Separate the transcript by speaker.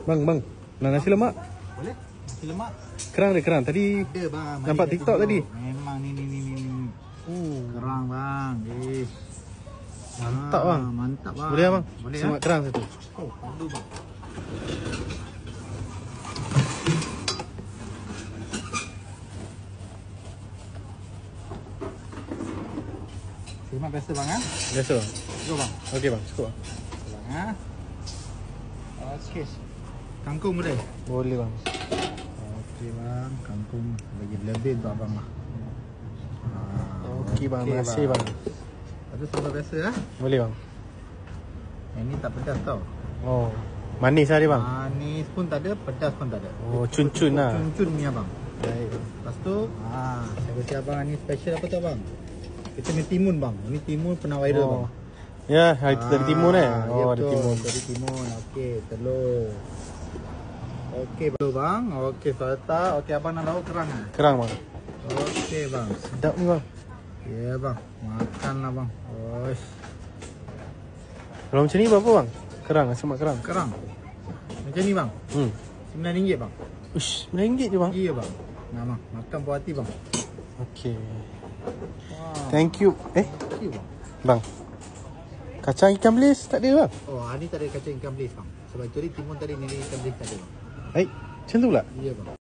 Speaker 1: Bang, nak nasi lemak?
Speaker 2: Boleh? Nasi lemak?
Speaker 1: Kerang dia, kerang. Tadi
Speaker 2: ada bang.
Speaker 1: nampak TikTok tadi.
Speaker 2: Memang ni. Kerang bang.
Speaker 1: Mantap bang.
Speaker 2: Mantap bang.
Speaker 1: Boleh bang?
Speaker 2: Boleh
Speaker 1: Semak kerang satu.
Speaker 2: Oh, perlu bang. Semak biasa bang ah.
Speaker 1: Biasa bang.
Speaker 2: Cukup bang.
Speaker 1: Okey bang, cukup bang.
Speaker 2: Bang ah. Okey. Kangkung boleh?
Speaker 1: Boleh bang.
Speaker 2: Okey bang, kangkung bagi lebih untuk abang lah.
Speaker 1: Okey bang, terima kasih bang.
Speaker 2: Ada sambal biasa ah.
Speaker 1: Boleh bang.
Speaker 2: Yang ni tak pedas tau.
Speaker 1: Oh, manis lah dia bang.
Speaker 2: Manis pun tak ada, pedas pun tak ada.
Speaker 1: Oh, cun-cun lah.
Speaker 2: Cun-cun punya bang.
Speaker 1: Baik.
Speaker 2: Lepas tu, saya kasi abang ni special apa tau bang? Kita ni timun bang. Ini timun pernah viral bang.
Speaker 1: Ya, dari timun
Speaker 2: ya,
Speaker 1: Oh, ada timun.
Speaker 2: Dari timun. Okey, telur. Okey bang. Okey, salata. Okey, abang nak lauk kerang ah.
Speaker 1: Kerang bang.
Speaker 2: Okey bang.
Speaker 1: Sedap ni bang.
Speaker 2: Ya bang, makanlah bang. Oish.
Speaker 1: Kalau macam ni berapa bang? Kerang, semak kerang.
Speaker 2: Kerang. Macam ni bang. RM9 bang.
Speaker 1: Ush, RM9 je bang.
Speaker 2: Iya bang. Nah bang, makan puas hati bang.
Speaker 1: Okey.
Speaker 2: Wow.
Speaker 1: Thank you.
Speaker 2: Thank you bang.
Speaker 1: Bang. Kacang ikan bilis tak ada bang?
Speaker 2: Oh, hari ni tak ada kacang ikan bilis bang. Sebab itu timun tadi ni ikan bilis tak ada bang.
Speaker 1: Macam tu pula?
Speaker 2: Iya bang.